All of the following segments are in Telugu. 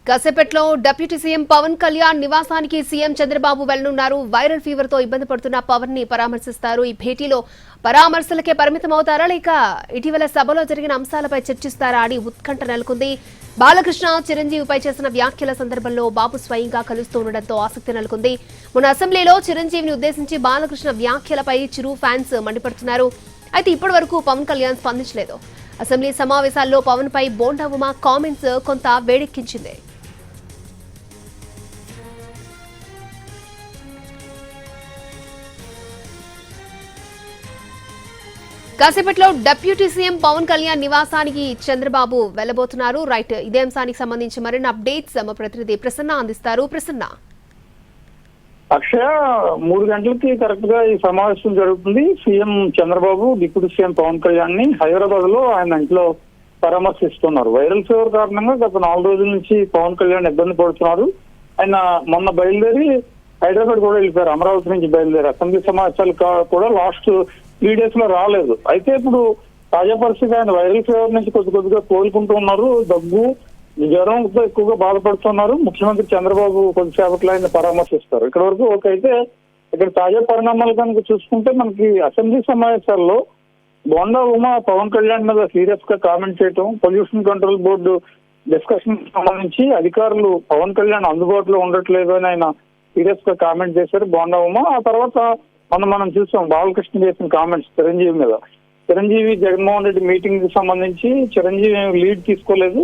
కాసేపట్లో డిప్యూటీ సీఎం పవన్ కళ్యాణ్ నివాసానికి సీఎం చంద్రబాబు వెళ్లనున్నారు. వైరల్ ఫీవర్ తో ఇబ్బంది పడుతున్న పవన్ ని పరామర్శిస్తారు. ఈ భేటీలో పరామర్శలకే పరిమితమవుతారా లేక ఇటీవల సభలో జరిగిన అంశాలపై చర్చిస్తారా అని ఉత్కంఠ నెలకొంది. బాలకృష్ణ చిరంజీవిపై చేసిన వ్యాఖ్యల సందర్భంలో బాబు స్వయంగా కలుస్తూ ఉండడంతో ఆసక్తి నెలకొంది. మొన్న అసెంబ్లీలో చిరంజీవిని ఉద్దేశించి బాలకృష్ణ వ్యాఖ్యలపై చిరు ఫ్యాన్స్ మండిపడుతున్నారు. అయితే ఇప్పటి వరకు పవన్ కళ్యాణ్ స్పందించలేదు. అసెంబ్లీ సమావేశాల్లో పవన్ పై బోండా ఉమా కామెంట్స్ కొంత వేడెక్కించింది. కాసేపట్లో డిప్యూటీ సీఎం పవన్ కళ్యాణ్ నివాసానికి చంద్రబాబు వెళ్లబోతున్నారు. రైట్, ఇదే అంశానికి సంబంధించి మరిన్ని అప్డేట్స్ మా ప్రతినిధి ప్రసన్న అందిస్తారు. ప్రసన్న, అక్షయ 3 గంటలకి కరెక్ట్ గా ఈ సమావేశం జరుగుతుంది. CM Chandrababu deputy CM Pawan Kalyan ని హైదరాబాద్ లో ఆయన ఇంట్లో పరామర్శిస్తున్నారు. వైరల్ ఫీవర్ కారణంగా గత 4 రోజుల నుంచి పవన్ కళ్యాణ్ ఇబ్బంది పడుతున్నారు. ఆయన మొన్న బయలుదేరి హైదరాబాద్ కూడా వెళ్ళిపోయారు. అమరావతి నుంచి బయలుదేరి అసెంబ్లీ సమావేశాలు కూడా లాస్ట్ 3 days లో రాలేదు. అయితే ఇప్పుడు తాజా పరిస్థితి ఆయన వైరల్ ఫీవర్ నుంచి కొద్దిగా కోలుకుంటూ ఉన్నారు. దగ్గు, జ్వరంతో ఎక్కువగా బాధపడుతున్నారు. ముఖ్యమంత్రి చంద్రబాబు కొద్దిసేపట్లో ఆయన పరామర్శిస్తారు. ఇక్కడ వరకు ఓకే. అయితే ఇక్కడ తాజా పరిణామాలు కనుక చూసుకుంటే మనకి అసెంబ్లీ సమావేశాల్లో బోండా ఉమా పవన్ కళ్యాణ్ మీద సీరియస్ గా కామెంట్ చేయటం, పొల్యూషన్ కంట్రోల్ బోర్డు డిస్కషన్ సంబంధించి అధికారులు పవన్ కళ్యాణ్ అందుబాటులో ఉండట్లేదు అని ఆయన సీరియస్ గా కామెంట్ చేశారు బోండా ఉమా. ఆ తర్వాత మనం చూసాం బాలకృష్ణ చేసిన కామెంట్స్ చిరంజీవి మీద. చిరంజీవి జగన్మోహన్ రెడ్డి మీటింగ్ కి సంబంధించి చిరంజీవి లీడ్ తీసుకోలేదు,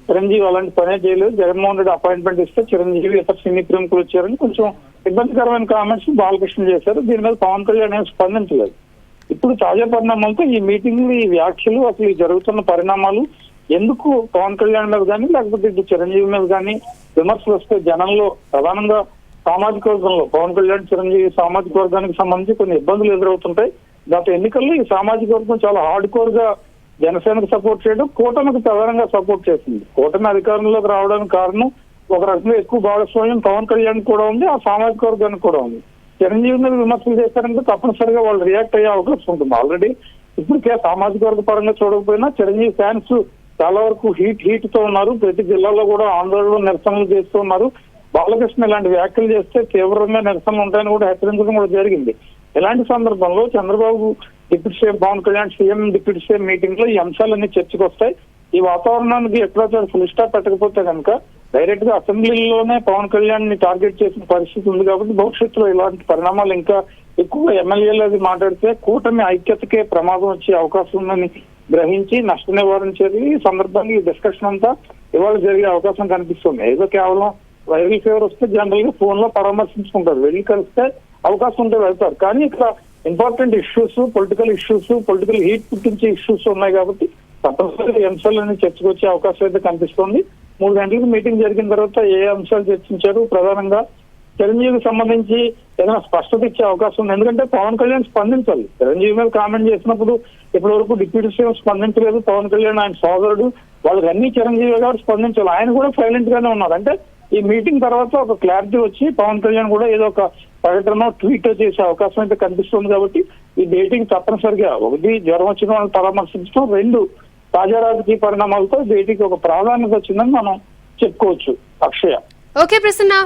చిరంజీవి అలాంటి పనే చేయలేదు. జగన్మోహన్ రెడ్డి అపాయింట్మెంట్ ఇస్తే చిరంజీవి ఇతర సినీ ప్రముఖులు వచ్చారని కొంచెం ఇబ్బందికరమైన కామెంట్స్ బాలకృష్ణ చేశారు. దీని మీద పవన్ కళ్యాణ్ ఏం స్పందించలేదు. ఇప్పుడు తాజా పరిణామాలతో ఈ మీటింగ్, ఈ వ్యాఖ్యలు, అసలు ఈ జరుగుతున్న పరిణామాలు ఎందుకు పవన్ కళ్యాణ్ మీద కానీ లేకపోతే ఇటు చిరంజీవి మీద కానీ విమర్శలు వస్తే జనంలో ప్రధానంగా సామాజిక వర్గంలో పవన్ కళ్యాణ్ చిరంజీవి సామాజిక వర్గానికి సంబంధించి కొన్ని ఇబ్బందులు ఎదురవుతుంటాయి. గత ఎన్నికల్లో ఈ సామాజిక వర్గం చాలా హార్డ్ కోర్ గా జనసేనకు సపోర్ట్ చేయడం, కూటమికి ప్రధానంగా సపోర్ట్ చేసింది. కూటమి అధికారంలోకి రావడానికి కారణం ఒక రకంగా ఎక్కువ భాగస్వామ్యం పవన్ కళ్యాణ్ కూడా ఉంది, ఆ సామాజిక వర్గానికి కూడా ఉంది. చిరంజీవి మీద విమర్శలు చేశారంటే తప్పనిసరిగా వాళ్ళు రియాక్ట్ అయ్యే అవకాశం ఉంటుంది. ఆల్రెడీ ఇప్పటికే సామాజిక వర్గ పరంగా చూడకపోయినా చిరంజీవి ఫ్యాన్స్ చాలా వరకు హీట్ తో ఉన్నారు. ప్రతి జిల్లాలో కూడా ఆందోళనలు, నిరసనలు చేస్తూ ఉన్నారు. బాలకృష్ణ ఇలాంటి వ్యాఖ్యలు చేస్తే తీవ్రంగా నిరసనలు ఉంటాయని కూడా హెచ్చరించడం కూడా జరిగింది. ఇలాంటి సందర్భంలో Chandrababu deputy CM Pawan Kalyan CM deputy CM meeting లో ఈ అంశాలన్నీ చర్చకు వస్తాయి. ఈ వాతావరణానికి ఎక్కడో ఫుల్ స్టాప్ పెట్టకపోతే కనుక డైరెక్ట్ గా అసెంబ్లీలోనే పవన్ కళ్యాణ్ ని టార్గెట్ చేసిన పరిస్థితి ఉంది. కాబట్టి భవిష్యత్తులో ఇలాంటి పరిణామాలు ఇంకా ఎక్కువ ఎమ్మెల్యేలు అది మాట్లాడితే కూటమి ఐక్యతకే ప్రమాదం వచ్చే అవకాశం ఉందని గ్రహించి నష్ట నివారణ చర్యలు ఈ సందర్భంగా ఈ డిస్కషన్ అంతా ఇవాళ జరిగే అవకాశం కనిపిస్తుంది. ఏదో కేవలం వైరల్ ఫీవర్ వస్తే జనరల్ గా ఫోన్ లో పరామర్శించుకుంటారు, వెళ్ళి కలిస్తే అవకాశం ఉంటే వెళ్తారు. కానీ ఇక్కడ important issues, political issues, political heat పుట్టించే ఇష్యూస్ ఉన్నాయి. కాబట్టి తప్పనిసరిగా ఈ అంశాలన్నీ చర్చకు వచ్చే అవకాశం అయితే కనిపిస్తుంది. 3 గంటలకు మీటింగ్ జరిగిన తర్వాత ఏ అంశాలు చర్చించారు, ప్రధానంగా చిరంజీవికి సంబంధించి ఏదైనా స్పష్టత ఇచ్చే అవకాశం ఉంది. ఎందుకంటే పవన్ కళ్యాణ్ స్పందించాలి. చిరంజీవి మీద కామెంట్ చేసినప్పుడు ఇప్పటి వరకు డిప్యూటీ సీఎం స్పందించలేదు. పవన్ కళ్యాణ్ ఆయన సోదరుడు, వాళ్ళకి అన్ని చిరంజీవి గారు స్పందించాలి. ఆయన కూడా సైలెంట్ గానే ఉన్నారు. అంటే ఈ మీటింగ్ తర్వాత ఒక క్లారిటీ వచ్చి పవన్ కళ్యాణ్ కూడా ఏదో ఒక ప్రకటన, ట్వీట్ చేసే అవకాశం అయితే కనిపిస్తుంది. కాబట్టి ఈ భేటీకి తప్పనిసరిగా ఒకటి జ్వరం వచ్చిన వాళ్ళని పరామర్శించడం, 2 తాజా రాజకీయ పరిణామాలతో భేటీకి ఒక ప్రాధాన్యత వచ్చిందని మనం చెప్పుకోవచ్చు. అక్షయ. ఓకే ప్రసన్న.